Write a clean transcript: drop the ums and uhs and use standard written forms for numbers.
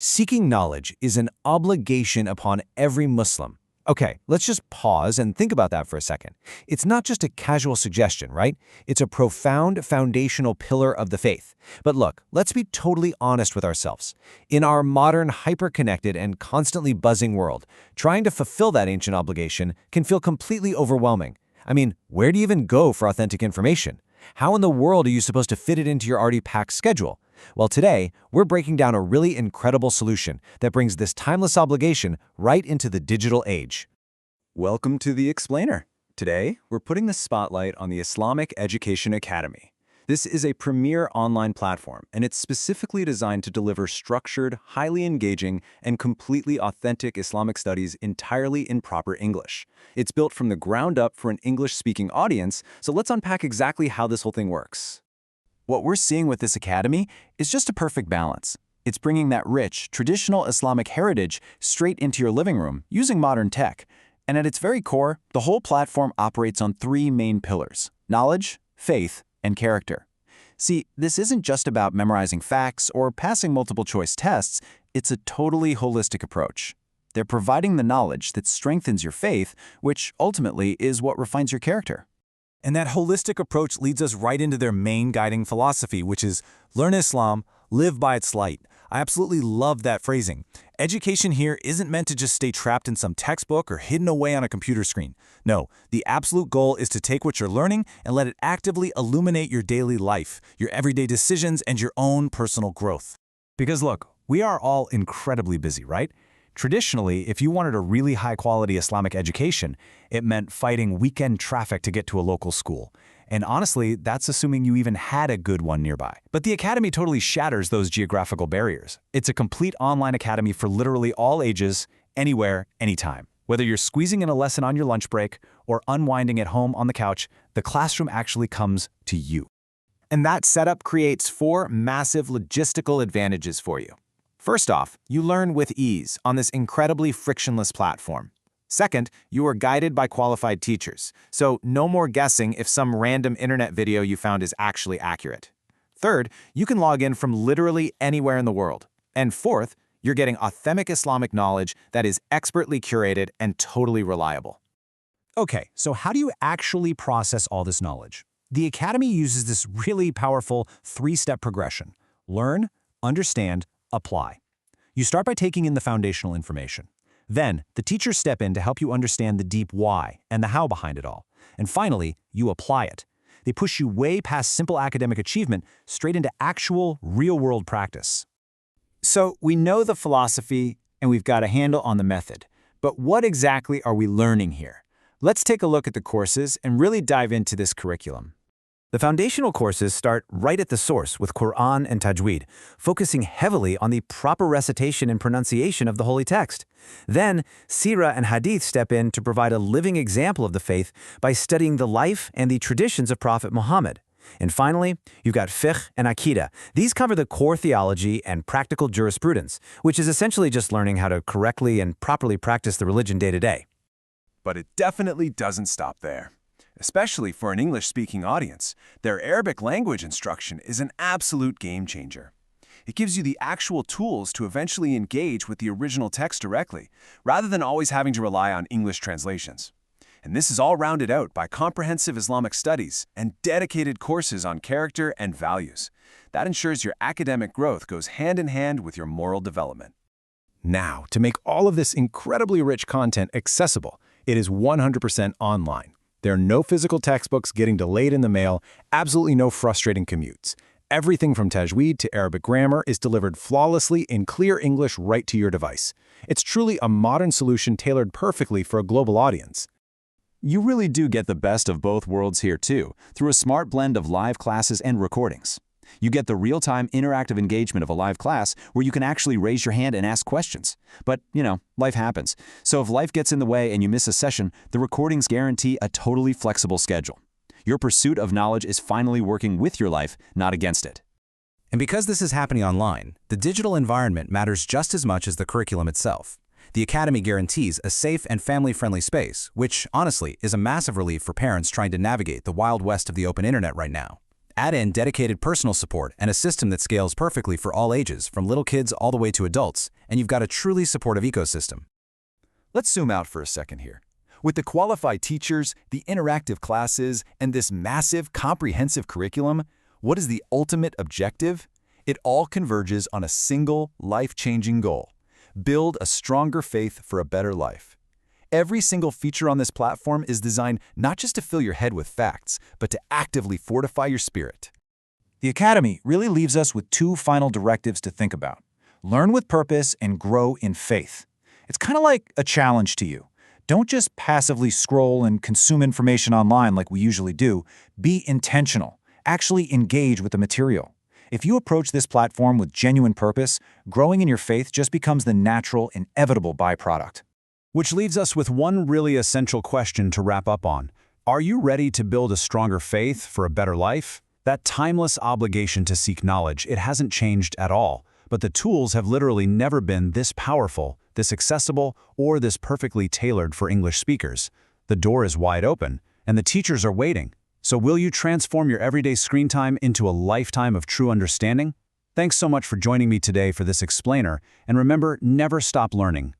Seeking knowledge is an obligation upon every Muslim. Okay, let's just pause and think about that for a second. It's not just a casual suggestion, right? It's a profound foundational pillar of the faith. But look, let's be totally honest with ourselves. In our modern, hyper-connected and constantly buzzing world, trying to fulfill that ancient obligation can feel completely overwhelming. I mean, where do you even go for authentic information? How in the world are you supposed to fit it into your already packed schedule? Well, today, we're breaking down a really incredible solution that brings this timeless obligation right into the digital age. Welcome to The Explainer. Today, we're putting the spotlight on the Islamic Education Academy. This is a premier online platform, and it's specifically designed to deliver structured, highly engaging, and completely authentic Islamic studies entirely in proper English. It's built from the ground up for an English-speaking audience, so let's unpack exactly how this whole thing works. What we're seeing with this academy is just a perfect balance. It's bringing that rich, traditional Islamic heritage straight into your living room using modern tech. And at its very core, the whole platform operates on three main pillars: knowledge, faith, and character. See, this isn't just about memorizing facts or passing multiple-choice tests. It's a totally holistic approach. They're providing the knowledge that strengthens your faith, which ultimately is what refines your character. And that holistic approach leads us right into their main guiding philosophy, which is learn Islam, live by its light. I absolutely love that phrasing. Education here isn't meant to just stay trapped in some textbook or hidden away on a computer screen. No, the absolute goal is to take what you're learning and let it actively illuminate your daily life, your everyday decisions, and your own personal growth. Because look, we are all incredibly busy, right? Traditionally, if you wanted a really high-quality Islamic education, it meant fighting weekend traffic to get to a local school. And honestly, that's assuming you even had a good one nearby. But the Academy totally shatters those geographical barriers. It's a complete online academy for literally all ages, anywhere, anytime. Whether you're squeezing in a lesson on your lunch break or unwinding at home on the couch, the classroom actually comes to you. And that setup creates four massive logistical advantages for you. First off, you learn with ease on this incredibly frictionless platform. Second, you are guided by qualified teachers, so no more guessing if some random internet video you found is actually accurate. Third, you can log in from literally anywhere in the world. And fourth, you're getting authentic Islamic knowledge that is expertly curated and totally reliable. Okay, so how do you actually process all this knowledge? The Academy uses this really powerful three-step progression: learn, understand, apply. You start by taking in the foundational information. Then, the teachers step in to help you understand the deep why and the how behind it all. And finally, you apply it. They push you way past simple academic achievement straight into actual, real-world practice. So we know the philosophy and we've got a handle on the method. But what exactly are we learning here? Let's take a look at the courses and really dive into this curriculum. The foundational courses start right at the source with Quran and Tajweed, focusing heavily on the proper recitation and pronunciation of the holy text. Then, Sirah and Hadith step in to provide a living example of the faith by studying the life and the traditions of Prophet Muhammad. And finally, you've got Fiqh and Aqidah. These cover the core theology and practical jurisprudence, which is essentially just learning how to correctly and properly practice the religion day to day. But it definitely doesn't stop there. Especially for an English-speaking audience, their Arabic language instruction is an absolute game-changer. It gives you the actual tools to eventually engage with the original text directly, rather than always having to rely on English translations. And this is all rounded out by comprehensive Islamic studies and dedicated courses on character and values. That ensures your academic growth goes hand in hand with your moral development. Now, to make all of this incredibly rich content accessible, it is 100% online. There are no physical textbooks getting delayed in the mail, absolutely no frustrating commutes. Everything from Tajweed to Arabic grammar is delivered flawlessly in clear English right to your device. It's truly a modern solution tailored perfectly for a global audience. You really do get the best of both worlds here too, through a smart blend of live classes and recordings. You get the real-time interactive engagement of a live class where you can actually raise your hand and ask questions. But, life happens. So if life gets in the way and you miss a session, the recordings guarantee a totally flexible schedule. Your pursuit of knowledge is finally working with your life, not against it. And because this is happening online, the digital environment matters just as much as the curriculum itself. The Academy guarantees a safe and family-friendly space, which, honestly, is a massive relief for parents trying to navigate the wild west of the open internet right now. Add in dedicated personal support and a system that scales perfectly for all ages, from little kids all the way to adults, and you've got a truly supportive ecosystem. Let's zoom out for a second here. With the qualified teachers, the interactive classes, and this massive, comprehensive curriculum, what is the ultimate objective? It all converges on a single, life-changing goal: build a stronger faith for a better life. Every single feature on this platform is designed not just to fill your head with facts, but to actively fortify your spirit. The Academy really leaves us with two final directives to think about. Learn with purpose and grow in faith. It's kind of like a challenge to you. Don't just passively scroll and consume information online like we usually do. Be intentional. Actually engage with the material. If you approach this platform with genuine purpose, growing in your faith just becomes the natural, inevitable byproduct. Which leaves us with one really essential question to wrap up on. Are you ready to build a stronger faith for a better life? That timeless obligation to seek knowledge, it hasn't changed at all, but the tools have literally never been this powerful, this accessible, or this perfectly tailored for English speakers. The door is wide open, and the teachers are waiting. So will you transform your everyday screen time into a lifetime of true understanding? Thanks so much for joining me today for this explainer, and remember, never stop learning.